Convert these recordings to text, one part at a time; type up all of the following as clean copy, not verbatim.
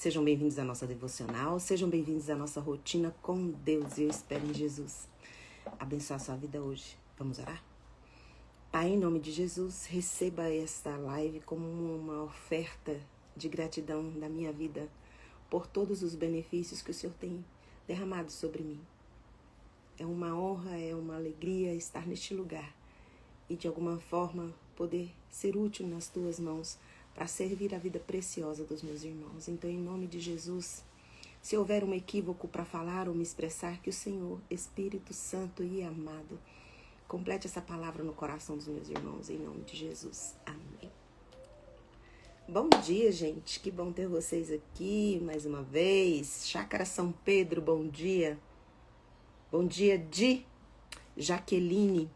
sejam bem-vindos à nossa devocional, sejam bem-vindos à nossa rotina com Deus. Eu espero em Jesus abençoar a sua vida hoje. Vamos orar? Pai, em nome de Jesus, receba esta live como uma oferta de gratidão da minha vida por todos os benefícios que o Senhor tem derramado sobre mim. É uma honra, é uma alegria estar neste lugar e de alguma forma poder ser útil nas tuas mãos para servir a vida preciosa dos meus irmãos. Então, em nome de Jesus, se houver um equívoco para falar ou me expressar, que o Senhor, Espírito Santo e amado, complete essa palavra no coração dos meus irmãos, em nome de Jesus. Amém. Bom dia, gente. Que bom ter vocês aqui mais uma vez. Chácara São Pedro, bom dia. Bom dia, Jaqueline.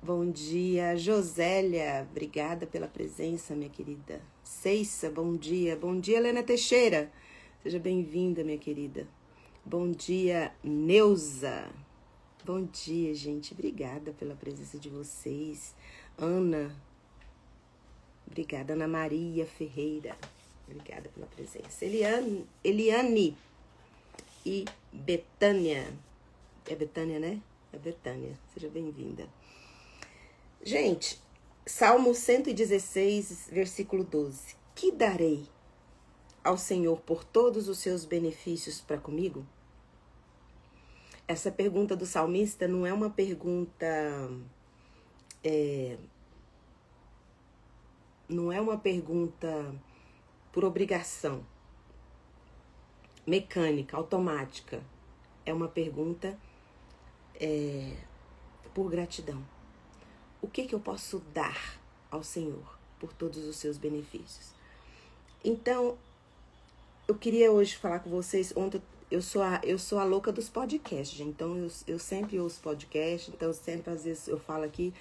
Bom dia, Josélia. Obrigada pela presença, minha querida. Ceissa, bom dia. Bom dia, Helena Teixeira. Seja bem-vinda, minha querida. Bom dia, Neuza. Bom dia, gente. Obrigada pela presença de vocês. Ana. Obrigada, Ana Maria Ferreira. Obrigada pela presença. Eliane e Betânia. É Betânia, né? É Betânia. Seja bem-vinda. Gente, Salmo 116, versículo 12. Que darei ao Senhor por todos os seus benefícios para comigo? Essa pergunta do salmista não é uma pergunta... não é uma pergunta por obrigação, mecânica, automática. É uma pergunta por gratidão. O que eu posso dar ao Senhor por todos os seus benefícios? Então, eu queria hoje falar com vocês. Ontem eu sou a louca dos podcasts, então eu sempre ouço podcast, então sempre às vezes eu falo aqui,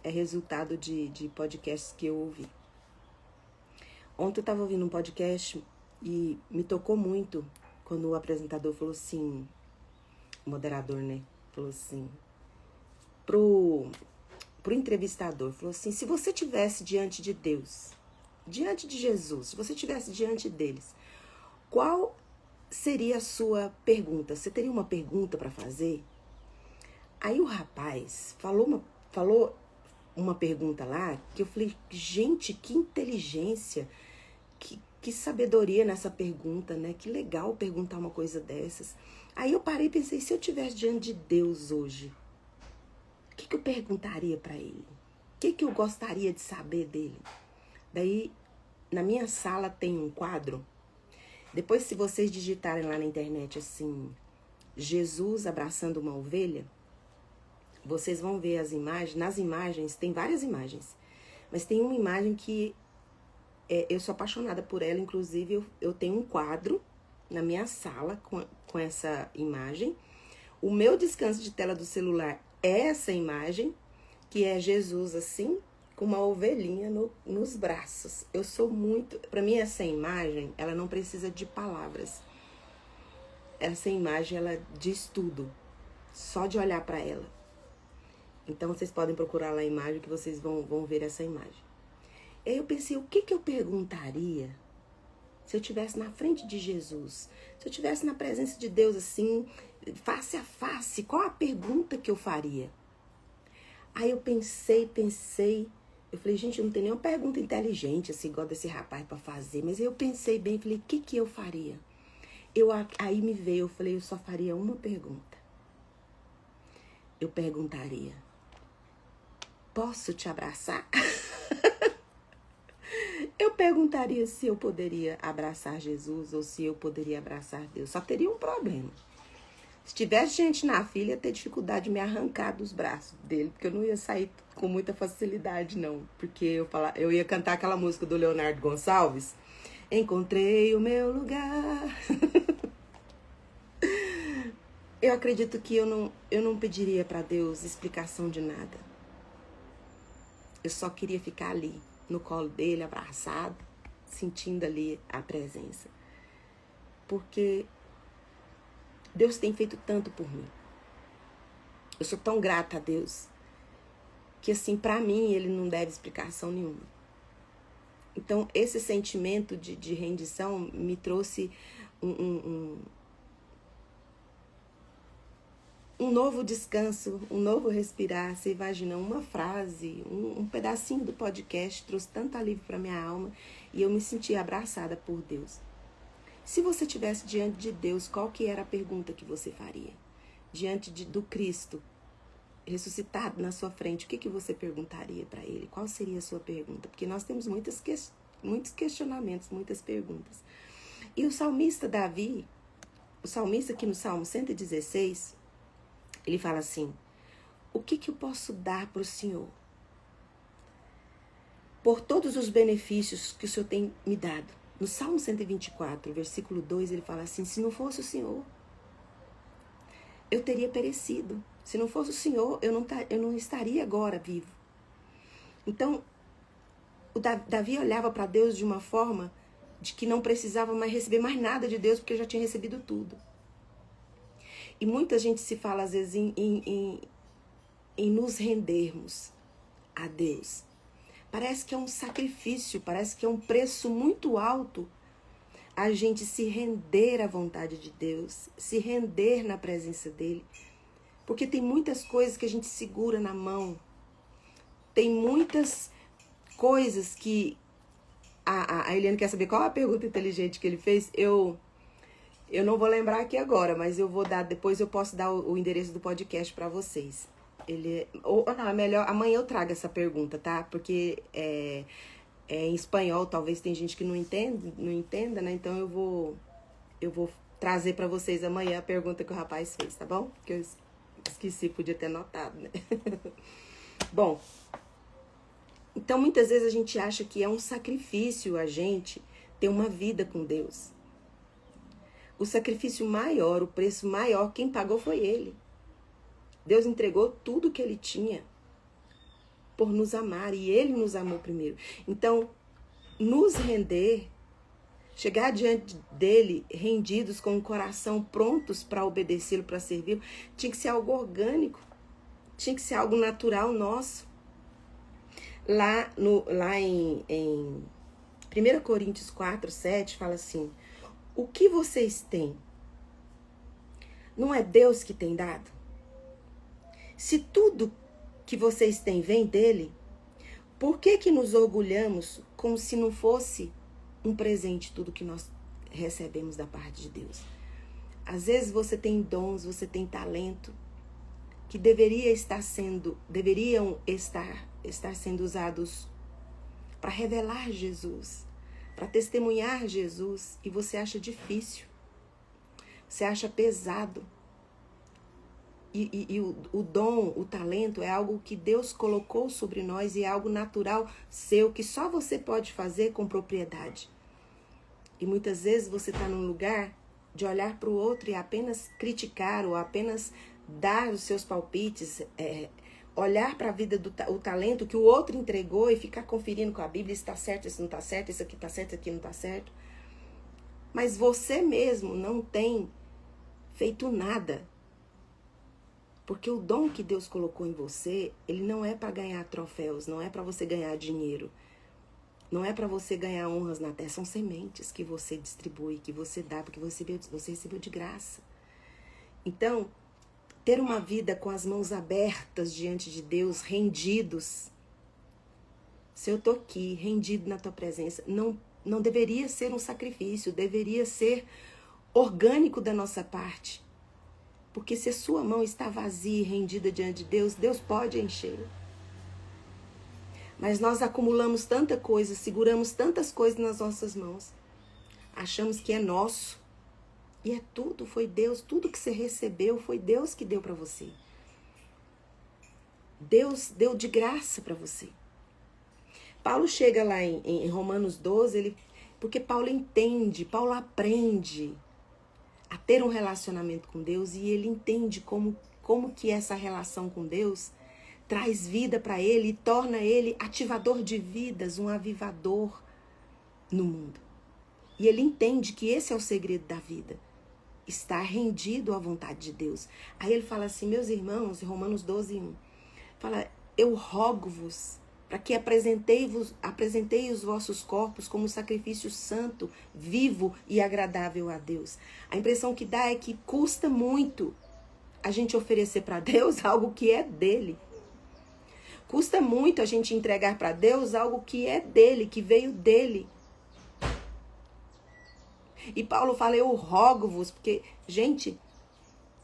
é resultado de podcasts que eu ouvi. Ontem eu estava ouvindo um podcast e me tocou muito quando o apresentador falou assim, o moderador, né? Falou assim, pro entrevistador, falou assim, se você tivesse diante de Deus, diante de Jesus, se você tivesse diante deles, qual seria a sua pergunta? Você teria uma pergunta para fazer? Aí o rapaz falou uma pergunta lá, que eu falei, gente, que inteligência, que sabedoria nessa pergunta, né? Que legal perguntar uma coisa dessas. Aí eu parei e pensei, se eu estivesse diante de Deus hoje, o que eu perguntaria para ele? O que eu gostaria de saber dele? Daí, na minha sala tem um quadro. Depois, se vocês digitarem lá na internet assim, Jesus abraçando uma ovelha, vocês vão ver as imagens. Nas imagens, tem várias imagens. Mas tem uma imagem que eu sou apaixonada por ela. Inclusive, eu tenho um quadro na minha sala com essa imagem. O meu descanso de tela do celular é essa imagem, que é Jesus assim, com uma ovelhinha nos braços. Eu sou muito... Para mim, essa imagem, ela não precisa de palavras. Essa imagem, ela diz tudo. Só de olhar para ela. Então, vocês podem procurar lá a imagem, que vocês vão ver essa imagem. E aí eu pensei, o que eu perguntaria se eu estivesse na frente de Jesus? Se eu estivesse na presença de Deus assim, face a face, qual a pergunta que eu faria? Aí eu pensei, eu falei, gente, eu não tenho nenhuma pergunta inteligente, assim, igual desse rapaz para fazer, mas eu pensei bem, falei, o que eu faria? Aí me veio, eu falei, eu só faria uma pergunta. Eu perguntaria, posso te abraçar? Eu perguntaria se eu poderia abraçar Jesus ou se eu poderia abraçar Deus. Só teria um problema. Se tivesse gente na fila, ia ter dificuldade de me arrancar dos braços dele, porque eu não ia sair com muita facilidade, não. Porque eu ia cantar aquela música do Leonardo Gonçalves. Encontrei o meu lugar. Eu acredito que eu não pediria para Deus explicação de nada. Eu só queria ficar ali, no colo dele, abraçado, sentindo ali a presença. Porque Deus tem feito tanto por mim. Eu sou tão grata a Deus que, assim, pra mim, ele não deve explicação nenhuma. Então, esse sentimento de rendição me trouxe um novo descanso, um novo respirar. Você imagina, uma frase, um pedacinho do podcast trouxe tanto alívio para minha alma e eu me senti abraçada por Deus. Se você estivesse diante de Deus, qual que era a pergunta que você faria? Diante do Cristo ressuscitado na sua frente, o que você perguntaria para Ele? Qual seria a sua pergunta? Porque nós temos muitos questionamentos, muitas perguntas. E o salmista Davi, o salmista aqui no Salmo 116, ele fala assim: o que eu posso dar para o Senhor? Por todos os benefícios que o Senhor tem me dado. No Salmo 124, versículo 2, ele fala assim: se não fosse o Senhor, eu teria perecido. Se não fosse o Senhor, eu não estaria agora vivo. Então, o Davi olhava para Deus de uma forma de que não precisava mais receber mais nada de Deus, porque já tinha recebido tudo. E muita gente se fala, às vezes, em nos rendermos a Deus. Parece que é um sacrifício, parece que é um preço muito alto a gente se render à vontade de Deus, se render na presença dEle. Porque tem muitas coisas que a gente segura na mão. Tem muitas coisas que... A Eliane quer saber qual a pergunta inteligente que ele fez. Eu não vou lembrar aqui agora, mas eu vou dar... Depois eu posso dar o endereço do podcast para vocês. Não, é melhor... Amanhã eu trago essa pergunta, tá? Porque em espanhol talvez tem gente que não entenda, né? Então eu vou trazer para vocês amanhã a pergunta que o rapaz fez, tá bom? Que eu esqueci, podia ter anotado, né? Bom, então muitas vezes a gente acha que é um sacrifício a gente ter uma vida com Deus. O sacrifício maior, o preço maior, quem pagou foi Ele. Deus entregou tudo que Ele tinha por nos amar, e Ele nos amou primeiro. Então, nos render, chegar diante dEle rendidos, com o coração prontos para obedecê-lo, para servi-lo, tinha que ser algo orgânico, tinha que ser algo natural nosso. Lá em 1 Coríntios 4, 7, fala assim: o que vocês têm? Não é Deus que tem dado? Se tudo que vocês têm vem dele, por que nos orgulhamos como se não fosse um presente tudo que nós recebemos da parte de Deus? Às vezes você tem dons, você tem talento que deveriam estar sendo usados para revelar Jesus, para testemunhar Jesus, e você acha difícil, você acha pesado. E o dom, o talento é algo que Deus colocou sobre nós e é algo natural seu, que só você pode fazer com propriedade. E muitas vezes você está num lugar de olhar para o outro e apenas criticar ou apenas dar os seus palpites, olhar para a vida o talento que o outro entregou e ficar conferindo com a Bíblia se está certo, se não está certo, isso aqui está certo, isso aqui não está certo. Mas você mesmo não tem feito nada. Porque o dom que Deus colocou em você, ele não é para ganhar troféus, não é para você ganhar dinheiro, não é para você ganhar honras na terra, são sementes que você distribui, que você dá, porque você recebeu de graça. Então, ter uma vida com as mãos abertas diante de Deus, rendidos. Se eu estou aqui, rendido na tua presença, não deveria ser um sacrifício, deveria ser orgânico da nossa parte. Porque se a sua mão está vazia e rendida diante de Deus, Deus pode encher. Mas nós acumulamos tanta coisa, seguramos tantas coisas nas nossas mãos. Achamos que é nosso. E é tudo, foi Deus. Tudo que você recebeu foi Deus que deu para você. Deus deu de graça para você. Paulo chega lá em Romanos 12, porque Paulo entende, Paulo aprende a ter um relacionamento com Deus, e ele entende como que essa relação com Deus traz vida para ele e torna ele ativador de vidas, um avivador no mundo. E ele entende que esse é o segredo da vida, estar rendido à vontade de Deus. Aí ele fala assim: meus irmãos, em Romanos 12, 1, fala: eu rogo-vos para que apresentei os vossos corpos como sacrifício santo, vivo e agradável a Deus. A impressão que dá é que custa muito a gente oferecer para Deus algo que é dele. Custa muito a gente entregar para Deus algo que é dele, que veio dele. E Paulo fala, eu rogo-vos, porque, gente,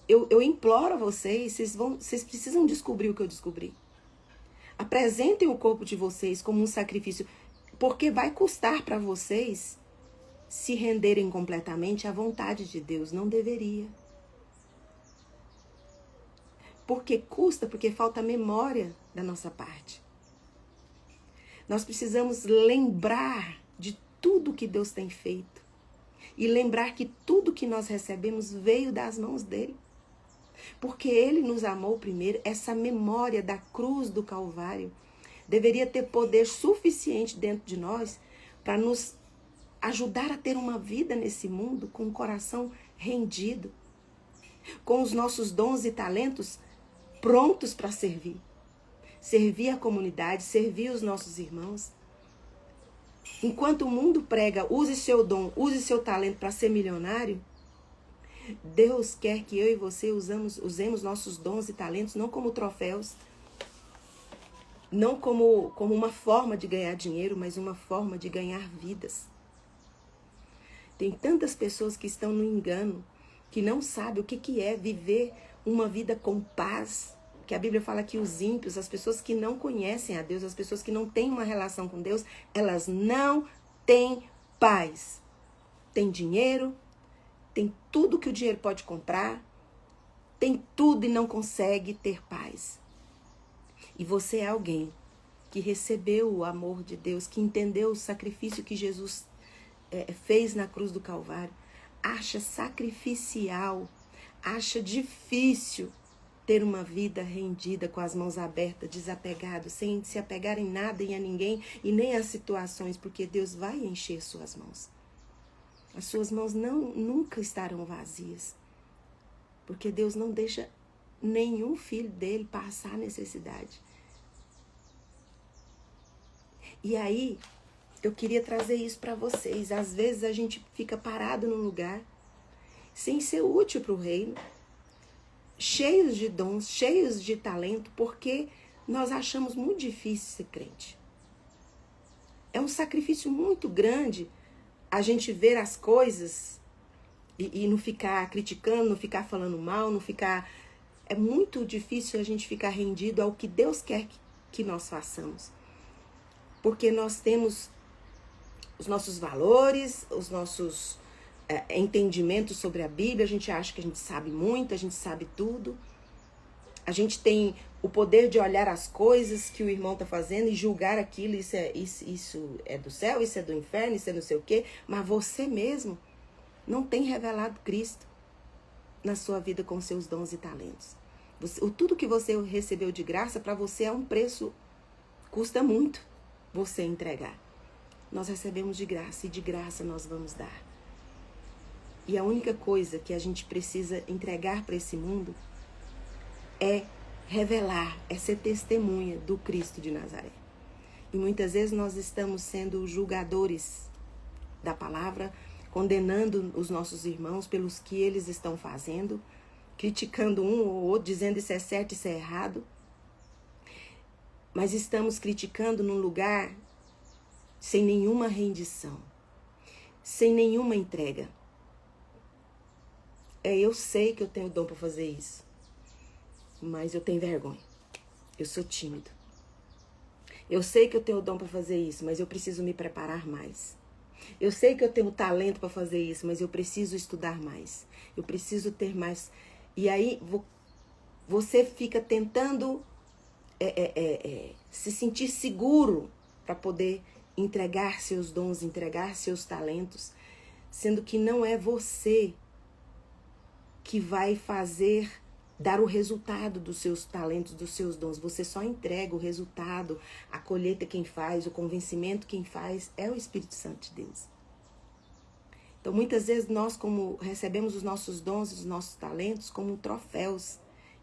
eu imploro a vocês, vocês precisam descobrir o que eu descobri. Apresentem o corpo de vocês como um sacrifício, porque vai custar para vocês se renderem completamente à vontade de Deus. Não deveria. Porque custa, porque falta memória da nossa parte. Nós precisamos lembrar de tudo que Deus tem feito. E lembrar que tudo que nós recebemos veio das mãos dele. Porque ele nos amou primeiro. Essa memória da cruz do Calvário deveria ter poder suficiente dentro de nós para nos ajudar a ter uma vida nesse mundo com o coração rendido, com os nossos dons e talentos prontos para servir. Servir a comunidade, servir os nossos irmãos. Enquanto o mundo prega, use seu dom, use seu talento para ser milionário, Deus quer que eu e você usemos nossos dons e talentos não como troféus, não como uma forma de ganhar dinheiro, mas uma forma de ganhar vidas. Tem tantas pessoas que estão no engano, que não sabem o que é viver uma vida com paz. Que a Bíblia fala que os ímpios, as pessoas que não conhecem a Deus, as pessoas que não têm uma relação com Deus, elas não têm paz. Tem dinheiro, tem tudo que o dinheiro pode comprar, tem tudo e não consegue ter paz. E você é alguém que recebeu o amor de Deus, que entendeu o sacrifício que Jesus fez na cruz do Calvário, acha sacrificial, acha difícil ter uma vida rendida, com as mãos abertas, desapegado, sem se apegar em nada e a ninguém e nem às situações, porque Deus vai encher suas mãos. As suas mãos nunca estarão vazias, porque Deus não deixa nenhum filho dele passar necessidade. E aí, eu queria trazer isso para vocês. Às vezes a gente fica parado num lugar, sem ser útil para o reino, cheios de dons, cheios de talento, porque nós achamos muito difícil ser crente. É um sacrifício muito grande a gente ver as coisas e não ficar criticando, não ficar falando mal, não ficar... É muito difícil a gente ficar rendido ao que Deus quer que nós façamos. Porque nós temos os nossos valores, os nossos entendimentos sobre a Bíblia, a gente acha que a gente sabe muito, a gente sabe tudo. A gente tem o poder de olhar as coisas que o irmão está fazendo e julgar aquilo, isso é do céu, isso é do inferno, isso é não sei o quê. Mas você mesmo não tem revelado Cristo na sua vida com seus dons e talentos. Tudo que você recebeu de graça, para você é um preço, custa muito você entregar. Nós recebemos de graça e de graça nós vamos dar. E a única coisa que a gente precisa entregar para esse mundo é revelar, é ser testemunha do Cristo de Nazaré. E muitas vezes nós estamos sendo julgadores da palavra, condenando os nossos irmãos pelos que eles estão fazendo, criticando um ou outro, dizendo isso é certo, isso é errado. Mas estamos criticando num lugar sem nenhuma rendição, sem nenhuma entrega. Eu sei que eu tenho dom para fazer isso, mas eu tenho vergonha. Eu sou tímido. Eu sei que eu tenho dom para fazer isso, mas eu preciso me preparar mais. Eu sei que eu tenho talento para fazer isso, mas eu preciso estudar mais. Eu preciso ter mais. E aí você fica tentando se sentir seguro para poder entregar seus dons, entregar seus talentos, sendo que não é você que vai dar o resultado dos seus talentos, dos seus dons. Você só entrega o resultado, a colheita quem faz, o convencimento quem faz é o Espírito Santo de Deus. Então, muitas vezes nós recebemos os nossos dons, os nossos talentos como troféus,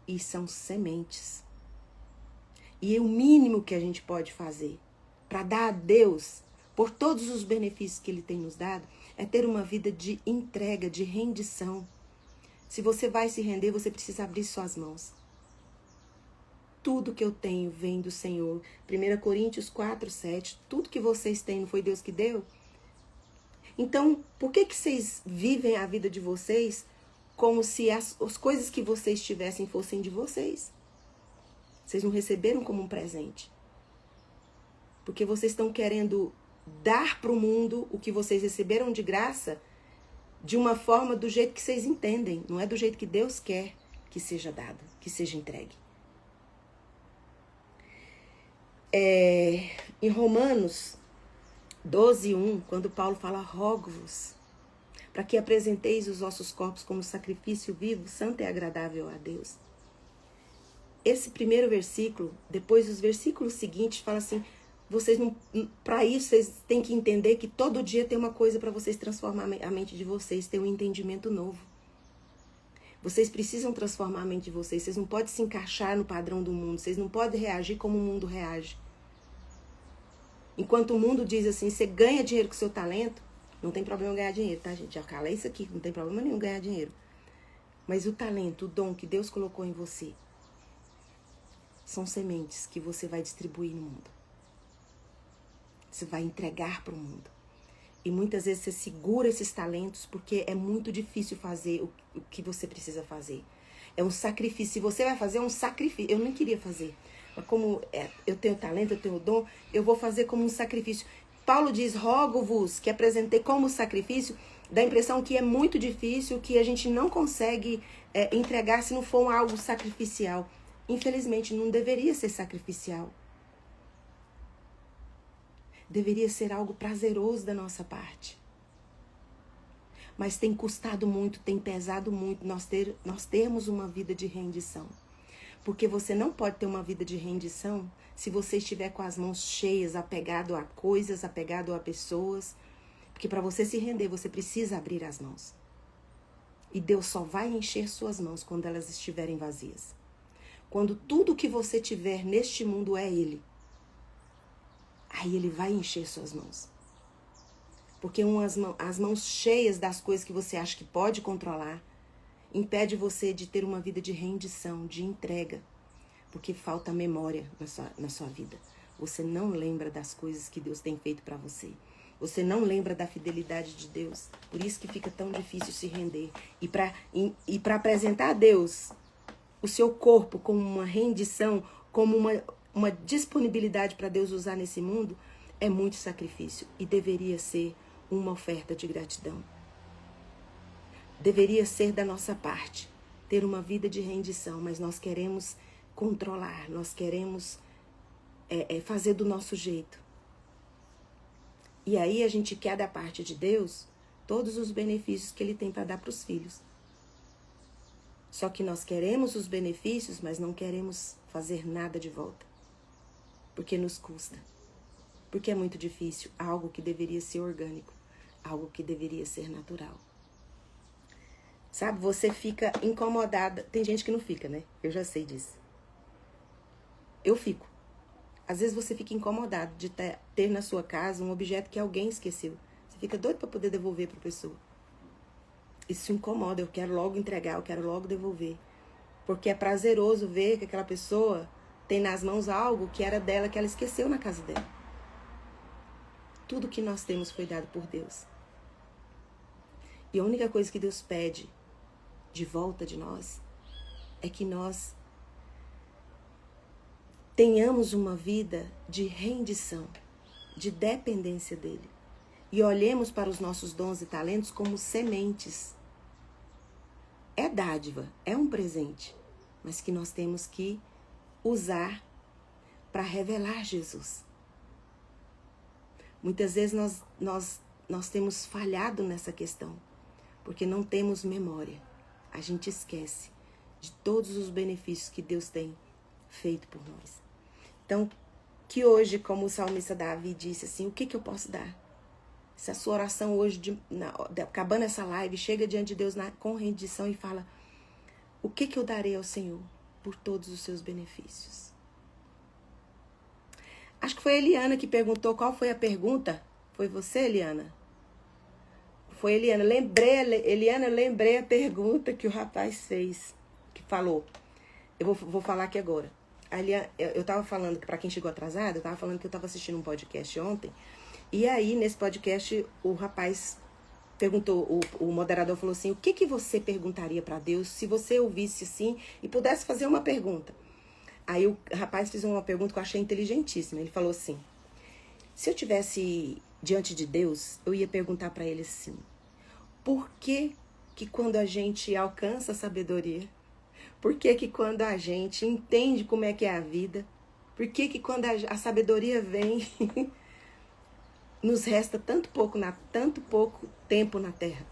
e são sementes. E o mínimo que a gente pode fazer para dar a Deus, por todos os benefícios que Ele tem nos dado, é ter uma vida de entrega, de rendição. Se você vai se render, você precisa abrir suas mãos. Tudo que eu tenho vem do Senhor. 1 Coríntios 4:7. Tudo que vocês têm, não foi Deus que deu? Então, por que vocês vivem a vida de vocês como se as coisas que vocês tivessem fossem de vocês? Vocês não receberam como um presente. Porque vocês estão querendo dar para o mundo o que vocês receberam de graça de uma forma do jeito que vocês entendem. Não é do jeito que Deus quer que seja dado, que seja entregue. Em Romanos 12:1, quando Paulo fala, rogo-vos, para que apresenteis os vossos corpos como sacrifício vivo, santo e agradável a Deus. Esse primeiro versículo, depois os versículos seguintes, fala assim, vocês não, para isso vocês têm que entender que todo dia tem uma coisa para vocês transformar a mente de vocês, ter um entendimento novo. Vocês precisam transformar a mente de vocês, vocês não podem se encaixar no padrão do mundo, vocês não podem reagir como o mundo reage. Enquanto o mundo diz assim, você ganha dinheiro com o seu talento, não tem problema ganhar dinheiro, tá, gente? Já cala isso aqui, não tem problema nenhum ganhar dinheiro. Mas o talento, o dom que Deus colocou em você, são sementes que você vai distribuir no mundo. Você vai entregar para o mundo. E muitas vezes você segura esses talentos porque é muito difícil fazer o que você precisa fazer. É um sacrifício. Se você vai fazer, é um sacrifício. Eu nem queria fazer. Mas como eu tenho talento, eu tenho dom, eu vou fazer como um sacrifício. Paulo diz, rogo-vos, que apresentei como sacrifício, dá a impressão que é muito difícil, que a gente não consegue entregar se não for algo sacrificial. Infelizmente, não deveria ser sacrificial. Deveria ser algo prazeroso da nossa parte. Mas tem custado muito, tem pesado muito nós termos uma vida de rendição. Porque você não pode ter uma vida de rendição se você estiver com as mãos cheias, apegado a coisas, apegado a pessoas. Porque para você se render, você precisa abrir as mãos. E Deus só vai encher suas mãos quando elas estiverem vazias. Quando tudo que você tiver neste mundo é Ele. Aí Ele vai encher suas mãos. Porque as mãos cheias das coisas que você acha que pode controlar, impede você de ter uma vida de rendição, de entrega. Porque falta memória na sua vida. Você não lembra das coisas que Deus tem feito para você. Você não lembra da fidelidade de Deus. Por isso que fica tão difícil se render. E para apresentar a Deus o seu corpo como uma rendição, como uma disponibilidade para Deus usar nesse mundo, é muito sacrifício. E deveria ser uma oferta de gratidão. Deveria ser da nossa parte ter uma vida de rendição, mas nós queremos controlar, nós queremos fazer do nosso jeito. E aí a gente quer da parte de Deus todos os benefícios que Ele tem para dar para os filhos. Só que nós queremos os benefícios, mas não queremos fazer nada de volta. Porque nos custa. Porque é muito difícil. Algo que deveria ser orgânico. Algo que deveria ser natural. Sabe, você fica incomodada. Tem gente que não fica, né? Eu já sei disso. Eu fico. Às vezes você fica incomodado de ter na sua casa um objeto que alguém esqueceu. Você fica doido para poder devolver para a pessoa. Isso incomoda, eu quero logo entregar, eu quero logo devolver. Porque é prazeroso ver que aquela pessoa tem nas mãos algo que era dela, que ela esqueceu na casa dela. Tudo que nós temos foi dado por Deus. E a única coisa que Deus pede de volta de nós é que nós tenhamos uma vida de rendição, de dependência dEle. E olhemos para os nossos dons e talentos como sementes. É dádiva, é um presente, mas que nós temos que usar para revelar Jesus. Muitas vezes nós temos falhado nessa questão, porque não temos memória. A gente esquece de todos os benefícios que Deus tem feito por nós. Então, que hoje, como o salmista Davi disse assim, o que eu posso dar? Se a sua oração hoje, acabando essa live, chega diante de Deus com rendição e fala, o que eu darei ao Senhor por todos os seus benefícios? Acho que foi a Eliana que perguntou qual foi a pergunta. Foi você, Eliana? Foi Eliana. Eliana, eu lembrei a pergunta que o rapaz fez, que falou. Eu vou falar aqui agora. Eu tava falando, que pra quem chegou atrasado, eu tava falando que eu tava assistindo um podcast ontem. E aí, nesse podcast, o rapaz perguntou, o moderador falou assim, o que você perguntaria pra Deus se você ouvisse assim e pudesse fazer uma pergunta? Aí o rapaz fez uma pergunta que eu achei inteligentíssima. Ele falou assim, se eu tivesse diante de Deus, eu ia perguntar pra ele assim, por que quando a gente alcança a sabedoria, por que quando a gente entende como é que é a vida, por que quando a sabedoria vem, nos resta tanto pouco tempo na Terra?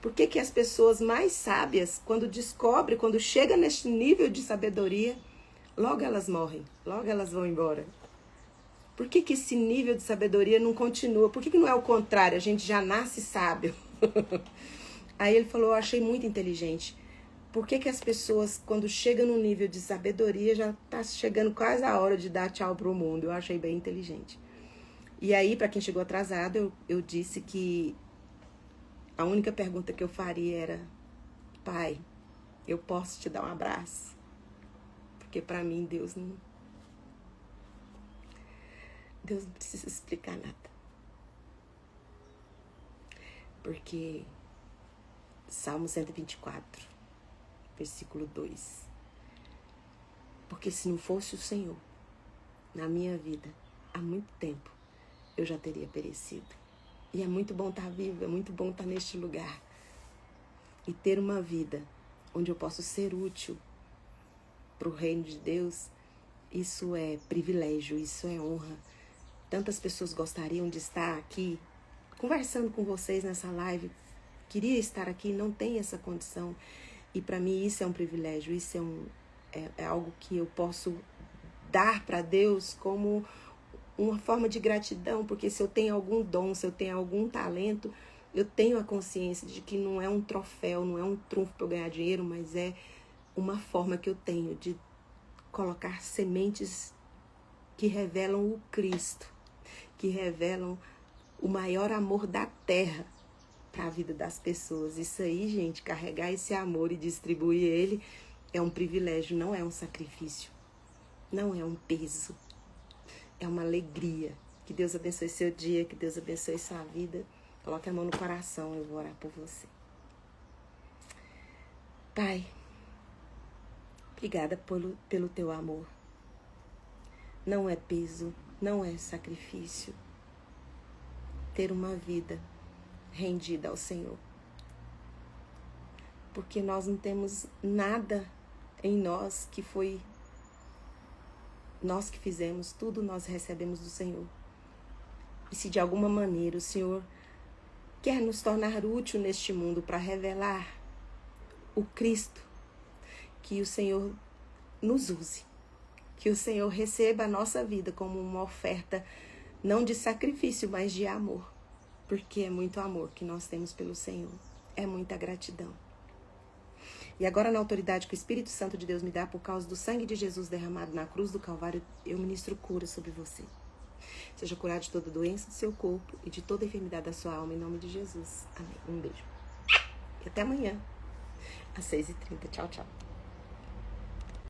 Por que as pessoas mais sábias, quando chegam neste nível de sabedoria, logo elas morrem, logo elas vão embora? Por que esse nível de sabedoria não continua? Por que não é o contrário? A gente já nasce sábio. Aí ele falou, eu achei muito inteligente. Por que as pessoas, quando chegam no nível de sabedoria, já tá chegando quase a hora de dar tchau pro mundo? Eu achei bem inteligente. E aí, para quem chegou atrasado, eu disse que a única pergunta que eu faria era, Pai, eu posso te dar um abraço? Porque para mim, Deus não precisa explicar nada. Porque Salmo 124, versículo 2. Porque se não fosse o Senhor na minha vida, há muito tempo, eu já teria perecido. E é muito bom estar vivo, é muito bom estar neste lugar. E ter uma vida onde eu posso ser útil para o reino de Deus, isso é privilégio, isso é honra. Tantas pessoas gostariam de estar aqui, conversando com vocês nessa live. Queria estar aqui, não tem essa condição. E para mim isso é um privilégio, isso é algo que eu posso dar para Deus como uma forma de gratidão, porque se eu tenho algum dom, se eu tenho algum talento, eu tenho a consciência de que não é um troféu, não é um trunfo para eu ganhar dinheiro, mas é uma forma que eu tenho de colocar sementes que revelam o Cristo, que revelam o maior amor da terra para a vida das pessoas. Isso aí, gente, carregar esse amor e distribuir ele é um privilégio, não é um sacrifício, não é um peso. É uma alegria. Que Deus abençoe seu dia, que Deus abençoe sua vida. Coloque a mão no coração, eu vou orar por você. Pai, obrigada pelo teu amor. Não é peso, não é sacrifício ter uma vida rendida ao Senhor. Porque nós não temos nada em nós que foi nós que fizemos, tudo nós recebemos do Senhor. E se de alguma maneira o Senhor quer nos tornar útil neste mundo para revelar o Cristo, que o Senhor nos use, que o Senhor receba a nossa vida como uma oferta, não de sacrifício, mas de amor, porque é muito amor que nós temos pelo Senhor, é muita gratidão. E agora, na autoridade que o Espírito Santo de Deus me dá por causa do sangue de Jesus derramado na cruz do Calvário, eu ministro cura sobre você. Seja curado de toda doença do seu corpo e de toda enfermidade da sua alma, em nome de Jesus. Amém. Um beijo. E até amanhã, às 6h30. Tchau, tchau.